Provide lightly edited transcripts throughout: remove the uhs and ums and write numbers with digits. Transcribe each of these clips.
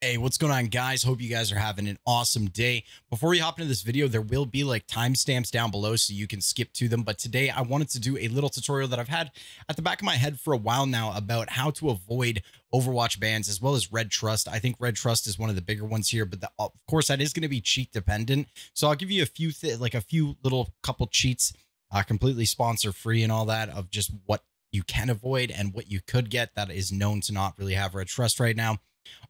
Hey, what's going on, guys? Hope you guys are having an awesome day. Before we hop into this video, there will be like timestamps down below so you can skip to them. But today I wanted to do a little tutorial that I've had at the back of my head for a while now about how to avoid Overwatch bans as well as redtrust. I think redtrust is one of the bigger ones here, but of course that is going to be cheat dependent. So I'll give you a few little couple cheats, completely sponsor free and all that, of just what you can avoid and what you could get that is known to not really have redtrust right now.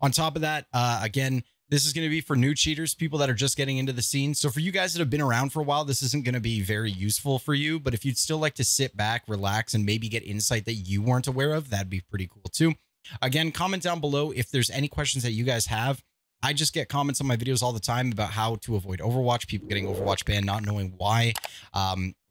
On top of that, again, this is going to be for new cheaters, people that are just getting into the scene. So for you guys that have been around for a while, this isn't going to be very useful for you. But if you'd still like to sit back, relax, and maybe get insight that you weren't aware of, that'd be pretty cool too. Again, comment down below if there's any questions that you guys have. I just get comments on my videos all the time about how to avoid Overwatch, people getting Overwatch banned, not knowing why.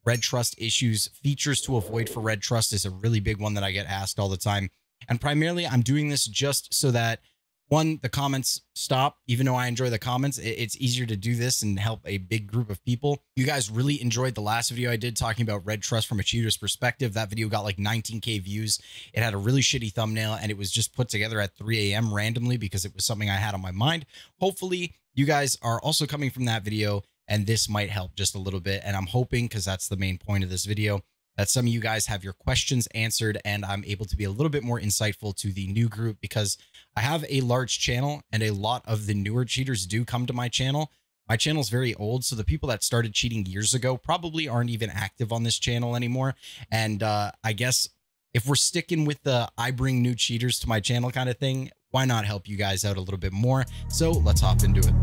Red trust issues, features to avoid for red trust is a really big one that I get asked all the time. And primarily, I'm doing this just so that, one, the comments stop. Even though I enjoy the comments, it's easier to do this and help a big group of people. You guys really enjoyed the last video I did talking about red trust from a cheater's perspective. That video got like 19K views. It had a really shitty thumbnail, and it was just put together at 3 a.m. randomly because it was something I had on my mind. Hopefully, you guys are also coming from that video, and this might help just a little bit. And I'm hoping, because that's the main point of this video, that some of you guys have your questions answered and I'm able to be a little bit more insightful to the new group, because I have a large channel and a lot of the newer cheaters do come to my channel. My channel's very old, so the people that started cheating years ago probably aren't even active on this channel anymore. And I guess if we're sticking with the I bring new cheaters to my channel kind of thing, why not help you guys out a little bit more? So let's hop into it.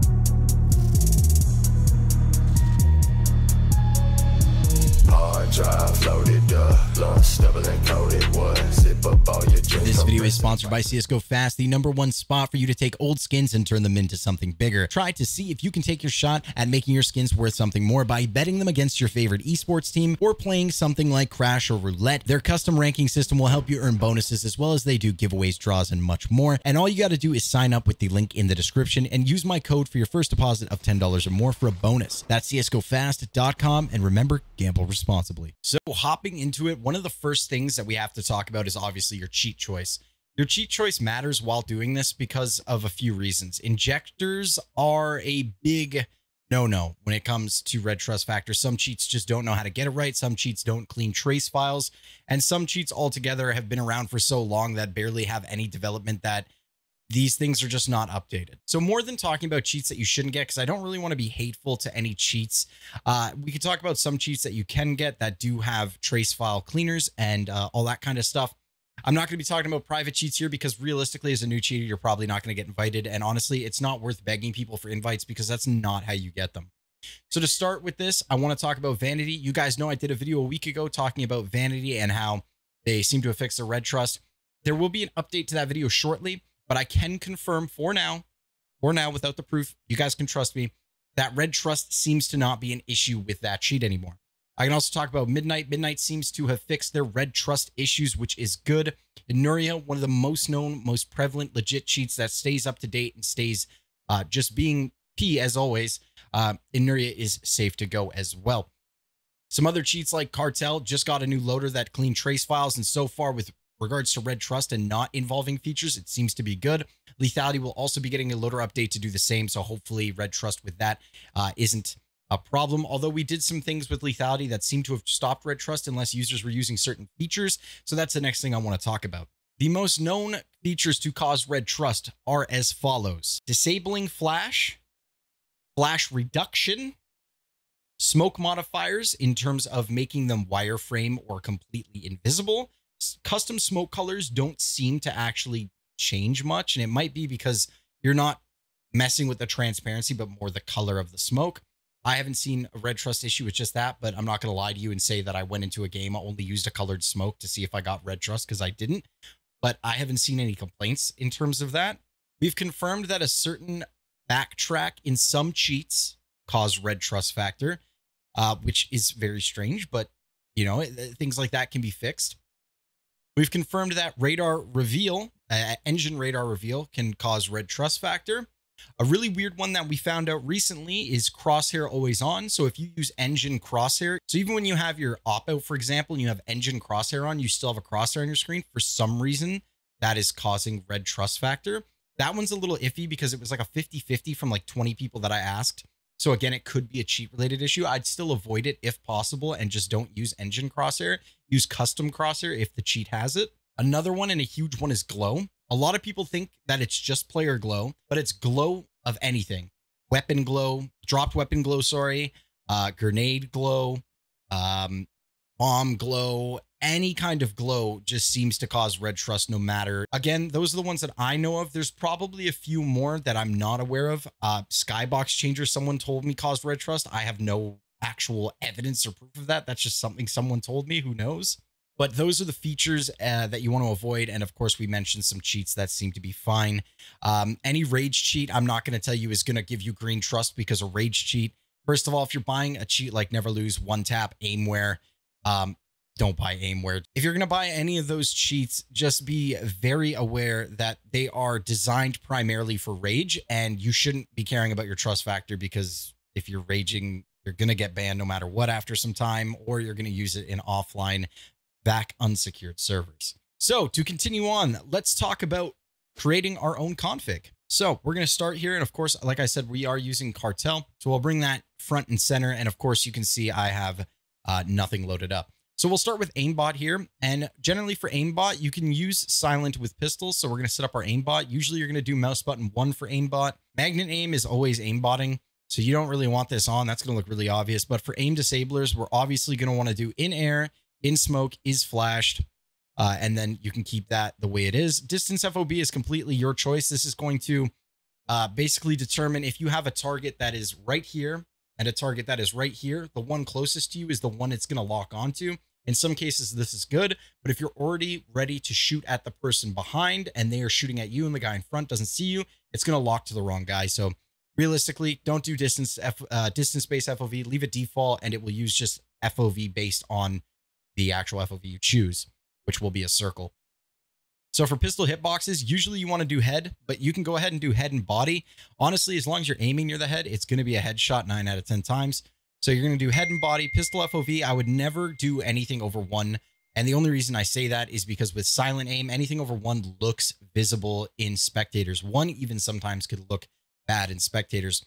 Drive loaded, lunch double and coated, what? Sip up all your drink. This video is sponsored by CSGOFAST, the #1 spot for you to take old skins and turn them into something bigger. Try to see if you can take your shot at making your skins worth something more by betting them against your favorite esports team or playing something like Crash or Roulette. Their custom ranking system will help you earn bonuses, as well as they do giveaways, draws, and much more. And all you got to do is sign up with the link in the description and use my code for your first deposit of $10 or more for a bonus. That's CSGOFAST.com, and remember, gamble responsibly. So hopping into it, one of the first things that we have to talk about is obviously your cheat choice. Your cheat choice matters while doing this because of a few reasons. Injectors are a big no-no when it comes to red trust factor. Some cheats just don't know how to get it right. Some cheats don't clean trace files. And some cheats altogether have been around for so long that barely have any development that these things are just not updated. So more than talking about cheats that you shouldn't get, because I don't really want to be hateful to any cheats, we could talk about some cheats that you can get that do have trace file cleaners and all that kind of stuff. I'm not going to be talking about private cheats here because realistically, as a new cheater, you're probably not going to get invited. And honestly, it's not worth begging people for invites because that's not how you get them. So to start with this, I want to talk about Vanity. You guys know I did a video a week ago talking about Vanity and how they seem to have fixed the red trust. There will be an update to that video shortly, but I can confirm for now, without the proof, you guys can trust me, that red trust seems to not be an issue with that cheat anymore. I can also talk about Midnight. Midnight seems to have fixed their red trust issues, which is good. Inuria, one of the most known, most prevalent legit cheats that stays up to date and stays just being P as always. Inuria is safe to go as well. Some other cheats like Cartel just got a new loader that clean trace files, and so far with regards to red trust and not involving features, it seems to be good. Lethality will also be getting a loader update to do the same, so hopefully red trust with that isn't a problem. Although we did some things with lethality that seem to have stopped red trust unless users were using certain features, so that's the next thing I want to talk about. The most known features to cause red trust are as follows: disabling flash, flash reduction, smoke modifiers in terms of making them wireframe or completely invisible. Custom smoke colors don't seem to actually change much, and it might be because you're not messing with the transparency, but more the color of the smoke. I haven't seen a red trust issue with just that, but I'm not going to lie to you and say that I went into a game, I only used a colored smoke to see if I got red trust, because I didn't. But I haven't seen any complaints in terms of that. We've confirmed that a certain backtrack in some cheats cause red trust factor, which is very strange, but you know, things like that can be fixed. We've confirmed that radar reveal, engine radar reveal, can cause red trust factor. A really weird one that we found out recently is Crosshair always on. So if you use engine Crosshair, so even when you have your op out, for example, and you have engine Crosshair on, you still have a crosshair on your screen. For some reason, that is causing red trust factor. That one's a little iffy because it was like a 50-50 from like 20 people that I asked. So again, it could be a cheat related issue. I'd still avoid it if possible and just don't use engine crosshair. Use custom crosshair if the cheat has it. Another one, and a huge one, is glow. A lot of people think that it's just player glow, but it's glow of anything. Weapon glow, dropped weapon glow, sorry, grenade glow, bomb glow, any kind of glow just seems to cause red trust no matter. Again, those are the ones that I know of. There's probably a few more that I'm not aware of. Skybox changer, someone told me caused red trust. I have no actual evidence or proof of that. That's just something someone told me, who knows? But those are the features that you want to avoid. And of course, we mentioned some cheats that seem to be fine. Any rage cheat, I'm not going to tell you is going to give you green trust, because a rage cheat, first of all, if you're buying a cheat like Never Lose, One Tap, Aimware, don't buy Aimware. If you're going to buy any of those cheats, just be very aware that they are designed primarily for rage, and you shouldn't be caring about your trust factor, because if you're raging, you're going to get banned no matter what after some time, or you're going to use it in offline back unsecured servers. So to continue on, let's talk about creating our own config. So we're going to start here. And of course, like I said, we are using Cartel. So I'll bring that front and center. And of course, you can see I have nothing loaded up. So we'll start with aimbot here. And generally for aimbot, you can use silent with pistols. So we're going to set up our aimbot. Usually you're going to do mouse button 1 for aimbot. Magnet aim is always aimbotting, so you don't really want this on. That's going to look really obvious. But for aim disablers, we're obviously going to want to do in air, in smoke, is flashed, and then you can keep that the way it is. Distance FOB is completely your choice. This is going to basically determine if you have a target that is right here and a target that is right here. The one closest to you is the one it's going to lock onto. In some cases, this is good, but if you're already ready to shoot at the person behind and they are shooting at you and the guy in front doesn't see you, it's going to lock to the wrong guy. So realistically, don't do distance-based FOV. Leave it default, and it will use just FOV based on the actual FOV you choose, which will be a circle. So for pistol hitboxes, usually you want to do head, but you can go ahead and do head and body. Honestly, as long as you're aiming near the head, it's going to be a headshot 9 out of 10 times. So you're going to do head and body. Pistol FOV, I would never do anything over 1. And the only reason I say that is because with silent aim, anything over 1 looks visible in spectators. 1 even sometimes could look bad in spectators.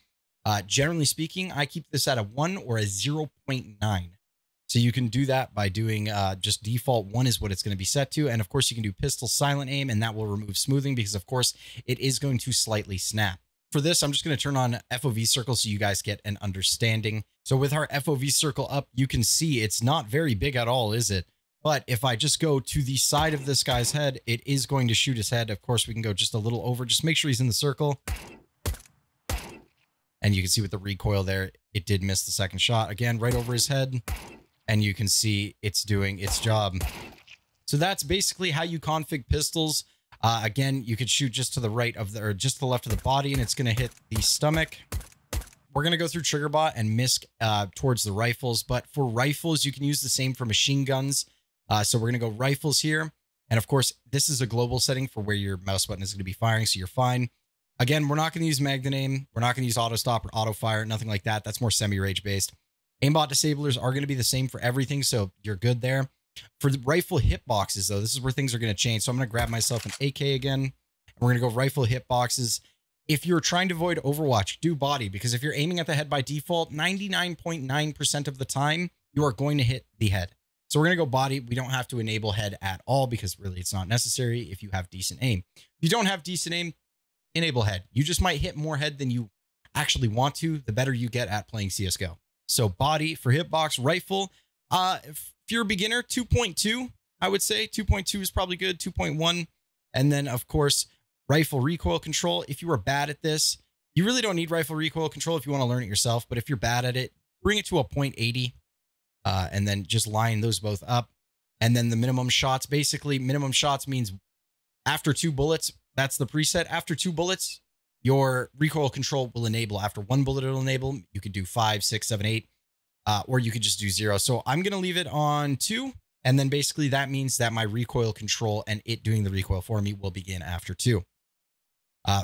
Generally speaking, I keep this at a 1 or a 0.9. So you can do that by doing just default 1 is what it's going to be set to. And of course, you can do pistol silent aim, and that will remove smoothing because, of course, it is going to slightly snap. For this, I'm just going to turn on FOV circle so you guys get an understanding. So with our FOV circle up, you can see it's not very big at all, is it? But if I just go to the side of this guy's head, it is going to shoot his head. Of course, we can go just a little over. Just make sure he's in the circle. And you can see with the recoil there, it did miss the second shot. Again, right over his head. And you can see it's doing its job. So that's basically how you config pistols. Again, you could shoot just to the right of the, or just to the left of the body, and it's going to hit the stomach. We're going to go through Triggerbot and Misc towards the rifles. But for rifles, you can use the same for machine guns. So we're going to go rifles here. And of course, this is a global setting for where your mouse button is going to be firing, so you're fine. Again, we're not going to use magnet aim. We're not going to use auto stop or auto fire, nothing like that. That's more semi-rage based. Aimbot disablers are going to be the same for everything, so you're good there. For the rifle hitboxes, though, this is where things are going to change. So I'm going to grab myself an AK again. And we're going to go rifle hitboxes. If you're trying to avoid Overwatch, do body, because if you're aiming at the head by default, 99.9% of the time, you are going to hit the head. So we're going to go body. We don't have to enable head at all because really it's not necessary if you have decent aim. If you don't have decent aim, enable head. You just might hit more head than you actually want to, the better you get at playing CSGO. So body for hitbox, rifle. If you're a beginner, 2.2, I would say 2.2 is probably good. 2.1. And then of course, rifle recoil control. If you are bad at this, you really don't need rifle recoil control if you want to learn it yourself. But if you're bad at it, bring it to a 0.80 and then just line those both up. And then the minimum shots, basically minimum shots means after 2 bullets, that's the preset. After 2 bullets, your recoil control will enable. After 1 bullet, it'll enable. You could do 5, 6, 7, 8, or you could just do 0. So I'm going to leave it on 2. And then basically that means that my recoil control and it doing the recoil for me will begin after 2.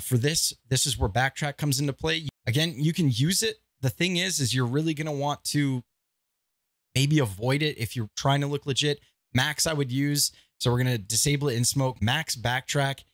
For this is where backtrack comes into play. Again, you can use it. The thing is you're really going to want to maybe avoid it if you're trying to look legit. Max I would use. So we're going to disable it in smoke. Max backtrack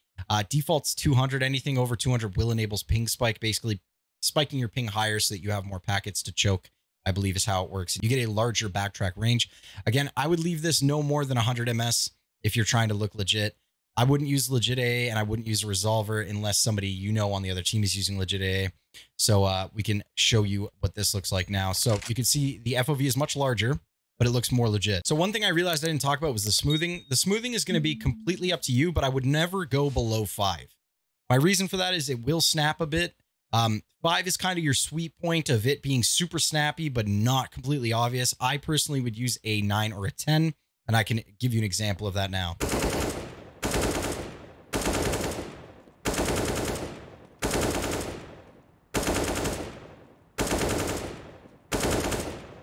Default's 200. Anything over 200 will enable ping spike, basically spiking your ping higher so that you have more packets to choke, I believe is how it works. You get a larger backtrack range. Again, I would leave this no more than 100 ms if you're trying to look legit. I wouldn't use legit AA, and I wouldn't use a resolver unless somebody you know on the other team is using legit AA. So we can show you what this looks like now. So you can see the FOV is much larger, but it looks more legit. So one thing I realized I didn't talk about was the smoothing. The smoothing is going to be completely up to you, but I would never go below 5. My reason for that is it will snap a bit. 5 is kind of your sweet point of it being super snappy, but not completely obvious. I personally would use a 9 or a 10, and I can give you an example of that now.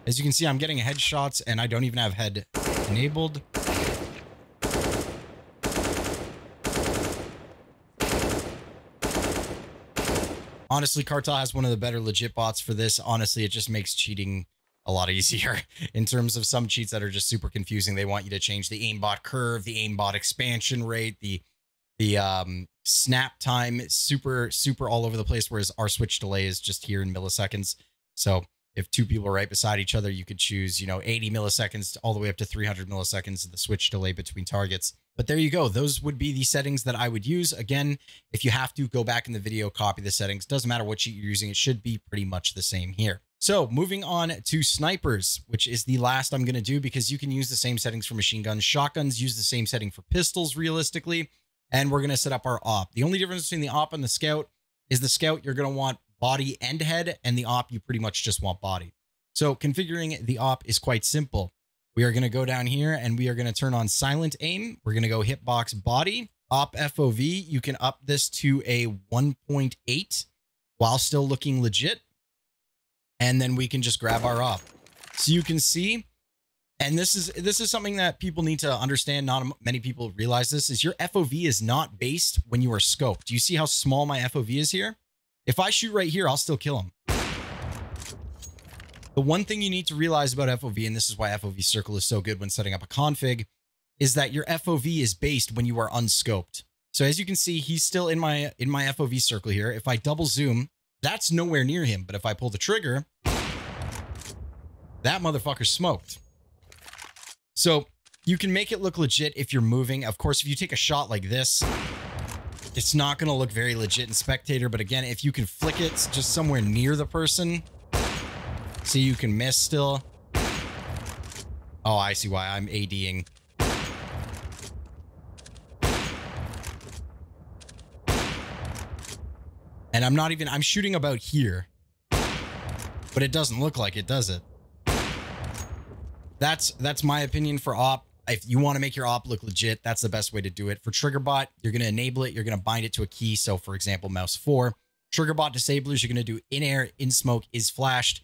As you can see, I'm getting headshots, and I don't even have head enabled. Honestly, Cartel has one of the better legit bots for this. Honestly, it just makes cheating a lot easier in terms of some cheats that are just super confusing. They want you to change the aimbot curve, the aimbot expansion rate, the snap time, super all over the place, whereas our switch delay is just here in milliseconds. So if two people are right beside each other, you could choose, 80 milliseconds all the way up to 300 milliseconds of the switch delay between targets. But there you go. Those would be the settings that I would use. Again, if you have to go back in the video, copy the settings. Doesn't matter what cheat you're using. It should be pretty much the same here. So moving on to snipers, which is the last I'm going to do because you can use the same settings for machine guns. Shotguns use the same setting for pistols realistically. And we're going to set up our op. The only difference between the op and the scout is the scout, you're going to want body and head, and the op, you pretty much just want body. So configuring the op is quite simple. We are going to go down here and we are going to turn on silent aim. We're going to go hitbox body, op FOV. You can up this to a 1.8 while still looking legit. And then we can just grab our op. So you can see, and this is something that people need to understand. Not many people realize this, is your FOV is not based when you are scoped. Do you see how small my FOV is here? If I shoot right here, I'll still kill him. The one thing you need to realize about FOV, and this is why FOV circle is so good when setting up a config, is that your FOV is based when you are unscoped. So as you can see, he's still in my FOV circle here. If I double zoom, that's nowhere near him. But if I pull the trigger, that motherfucker's smoked. So you can make it look legit if you're moving. Of course, if you take a shot like this, it's not going to look very legit in spectator. But again, if you can flick it just somewhere near the person, so you can miss still. Oh, I see why I'm ADing. And I'm shooting about here, but it doesn't look like it, does it? That's my opinion for op. If you want to make your op look legit, that's the best way to do it. For Triggerbot, you're going to enable it. You're going to bind it to a key. So for example, mouse 4. Triggerbot disablers, you're going to do in air, in smoke, is flashed.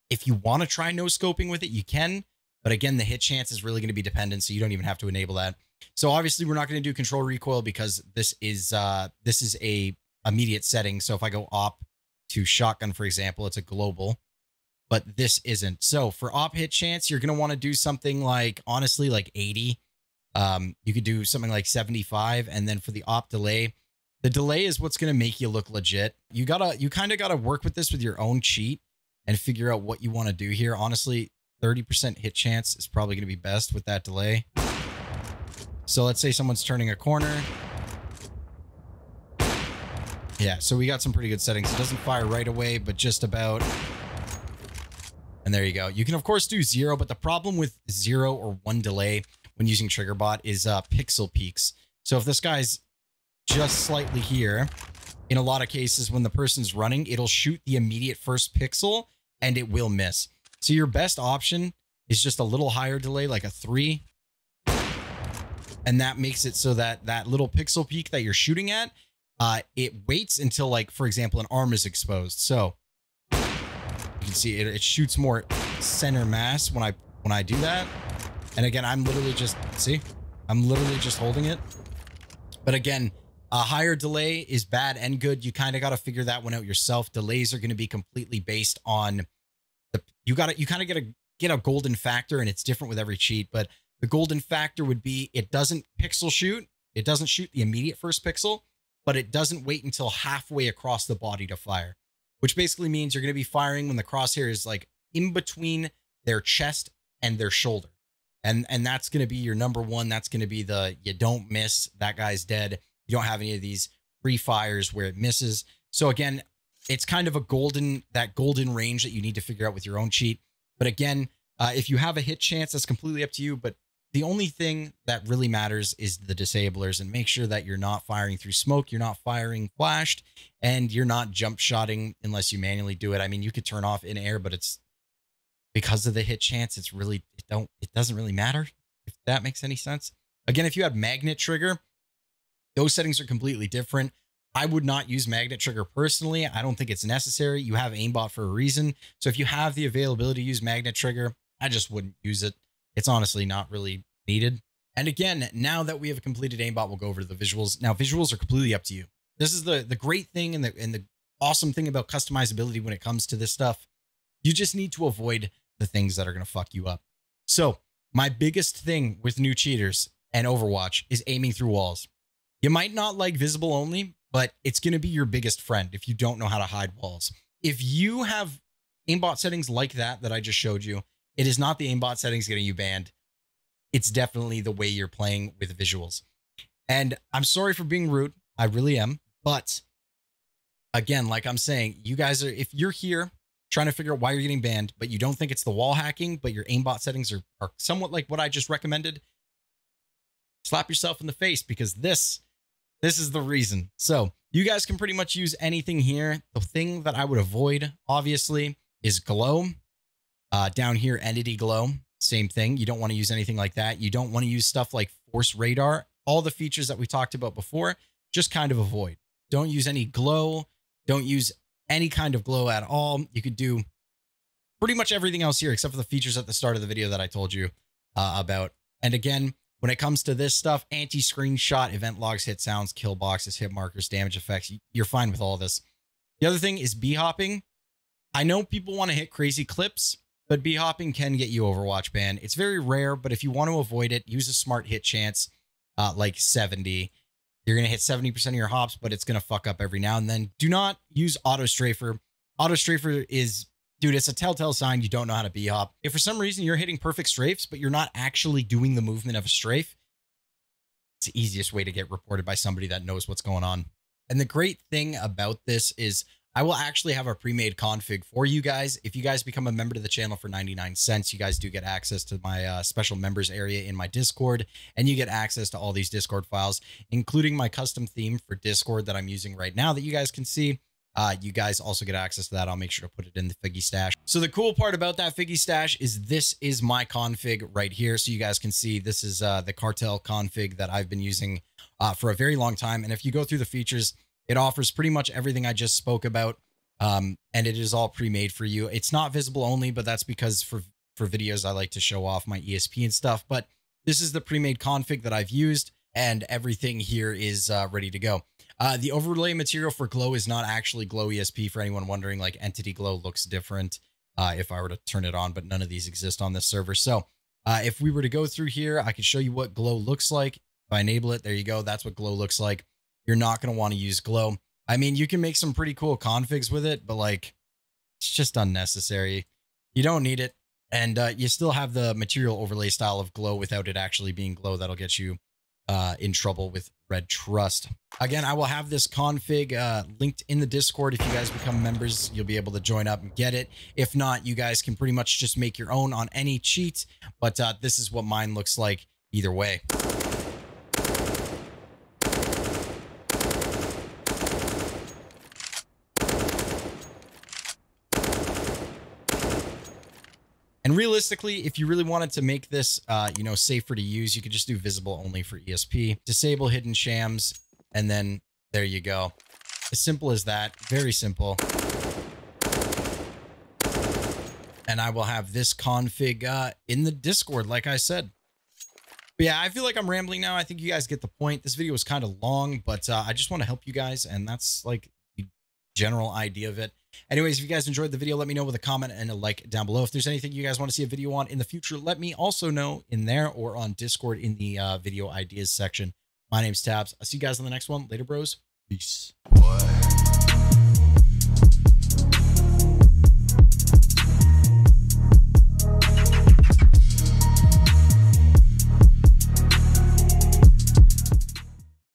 If you want to try no scoping with it, you can. But again, the hit chance is really going to be dependent, so you don't even have to enable that. So obviously, we're not going to do control recoil because this is a immediate setting. So if I go op to shotgun, for example, it's a global, but this isn't. So for op hit chance, you're going to want to do something like, honestly, like 80. You could do something like 75. And then for the op delay, the delay is what's going to make you look legit. You kind of got to work with this with your own cheat and figure out what you want to do here. Honestly, 30% hit chance is probably going to be best with that delay. So let's say someone's turning a corner. Yeah, so we got some pretty good settings. It doesn't fire right away, but just about. And there you go. You can, of course, do 0, but the problem with 0 or 1 delay when using Triggerbot is pixel peaks. So if this guy's just slightly here, in a lot of cases, when the person's running, it'll shoot the immediate first pixel and it will miss. So your best option is just a little higher delay, like a 3. And that makes it so that that little pixel peak that you're shooting at, it waits until, like, for example, an arm is exposed. So you can see it shoots more center mass when I do that. And again, I'm literally just holding it. But again, a higher delay is bad and good. You kind of got to figure that one out yourself. Delays are going to be completely based on you kind of got to get a golden factor, and it's different with every cheat. But the golden factor would be it doesn't pixel shoot It doesn't shoot the immediate first pixel, but it doesn't wait until halfway across the body to fire, which basically means you're going to be firing when the crosshair is like in between their chest and their shoulder. And that's going to be your number one. That's going to be the, you don't miss, that guy's dead. You don't have any of these free fires where it misses. So again, it's kind of that golden range that you need to figure out with your own cheat. But again, if you have a hit chance, that's completely up to you. But the only thing that really matters is the disablers, and make sure that you're not firing through smoke, you're not firing flashed, and you're not jump shotting unless you manually do it. I mean, you could turn off in air, but it's because of the hit chance. It's really, it doesn't really matter, if that makes any sense. Again, if you have magnet trigger, those settings are completely different. I would not use magnet trigger personally. I don't think it's necessary. You have aimbot for a reason. So if you have the availability to use magnet trigger, I just wouldn't use it. It's honestly not really needed. And again, now that we have completed aimbot, we'll go over to the visuals. Now, visuals are completely up to you. This is the great thing and the awesome thing about customizability when it comes to this stuff. You just need to avoid the things that are going to fuck you up. So my biggest thing with new cheaters and Overwatch is aiming through walls. You might not like visible only, but it's going to be your biggest friend if you don't know how to hide walls. If you have aimbot settings like that I just showed you, it is not the aimbot settings getting you banned. It's definitely the way you're playing with visuals. And I'm sorry for being rude. I really am. But again, like I'm saying, you guys are, if you're here trying to figure out why you're getting banned, but you don't think it's the wall hacking, but your aimbot settings are somewhat like what I just recommended, slap yourself in the face, because this is the reason. So you guys can pretty much use anything here. The thing that I would avoid, obviously, is glow. Down here, entity glow, same thing. You don't want to use anything like that. You don't want to use stuff like force radar. All the features that we talked about before, just kind of avoid. Don't use any glow. Don't use any kind of glow at all. You could do pretty much everything else here except for the features at the start of the video that I told you about. And again, when it comes to this stuff, anti-screenshot, event logs, hit sounds, kill boxes, hit markers, damage effects, you're fine with all this. The other thing is B-hopping. I know people want to hit crazy clips, but B-hopping can get you Overwatch banned. It's very rare, but if you want to avoid it, use a smart hit chance, like 70. You're going to hit 70% of your hops, but it's going to fuck up every now and then. Do not use auto strafer. Auto strafer is, dude, it's a telltale sign you don't know how to B-hop. If for some reason you're hitting perfect strafes, but you're not actually doing the movement of a strafe, it's the easiest way to get reported by somebody that knows what's going on. And the great thing about this is I will actually have a pre-made config for you guys. If you guys become a member to the channel for 99 cents, you guys do get access to my special members area in my Discord, and you get access to all these Discord files, including my custom theme for Discord that I'm using right now that you guys can see. You guys also get access to that. I'll make sure to put it in the Figgy stash. So the cool part about that Figgy stash is this is my config right here. So you guys can see this is the cartel config that I've been using for a very long time. And if you go through the features, it offers pretty much everything I just spoke about, and it is all pre-made for you. It's not visible only, but that's because for videos, I like to show off my ESP and stuff. But this is the pre-made config that I've used, and everything here is ready to go. The overlay material for glow is not actually glow ESP, for anyone wondering. Like, entity glow looks different if I were to turn it on, but none of these exist on this server. So if we were to go through here, I could show you what glow looks like. If I enable it, there you go. That's what glow looks like. You're not going to want to use glow. I mean, you can make some pretty cool configs with it, but like, it's just unnecessary. You don't need it. And you still have the material overlay style of glow without it actually being glow. That'll get you in trouble with redtrust. Again, I will have this config linked in the Discord. If you guys become members, you'll be able to join up and get it. If not, you guys can pretty much just make your own on any cheat. But this is what mine looks like either way. And realistically, if you really wanted to make this, you know, safer to use, you could just do visible only for ESP, disable hidden shams, and then there you go. As simple as that. Very simple. And I will have this config in the Discord, like I said. But yeah, I feel like I'm rambling now. I think you guys get the point. This video was kind of long, but I just want to help you guys, and that's like the general idea of it. Anyways, if you guys enjoyed the video, let me know with a comment and a like down below. If there's anything you guys want to see a video on in the future, let me also know in there or on Discord in the video ideas section. My name's Tabs. I'll see you guys on the next one. Later, bros. Peace. What?